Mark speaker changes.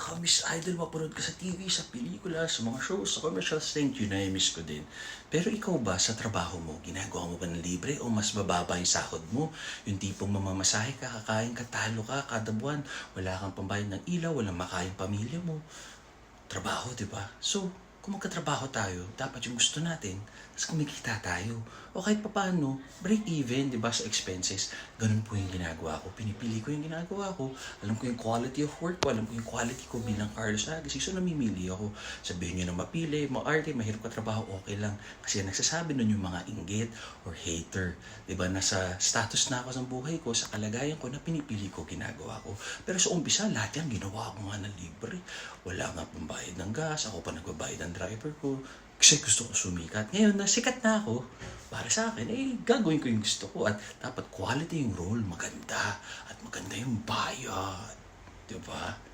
Speaker 1: nakaka-miss idol, mapanood ka sa TV, sa pelikula, sa mga shows, sa commercials, thank you, na-miss ko din. Pero ikaw ba, sa trabaho mo, ginagawa mo ba ng libre o mas bababa yung sahod mo? Yung tipong mamamasahe ka, kakain ka, talo ka, kada buwan, wala kang pambayad ng ilaw, walang makain pamilya mo. Trabaho, di ba? So, kung magkatrabaho tayo, dapat yung gusto natin, tapos kumikita tayo. O kahit papaano, break even, di ba, sa expenses. Ganun po yung ginagawa ko. Pinipili ko yung ginagawa ko. Alam ko yung quality of work ko. Alam ko yung quality ko bilang Carlos Agassi. So, namimili ako. Sabihin nyo na mapili, maarte, mahirap ka trabaho, okay lang. Kasi nagsasabi nun yung mga inggit or hater. Di ba, nasa status na ako sa buhay ko, sa kalagayan ko na pinipili ko, ginagawa ko. Pero sa umpisa, lahat yan ginawa ko nga na libre. Wala nga pambayad ng gas, ako pa nagbabayad ng driver ko. Kasi gusto ko sumikat. Ngayon na sikat na ako, para sa akin, gagawin ko yung gusto ko. At dapat quality yung role, maganda. At maganda yung bayad. Diba?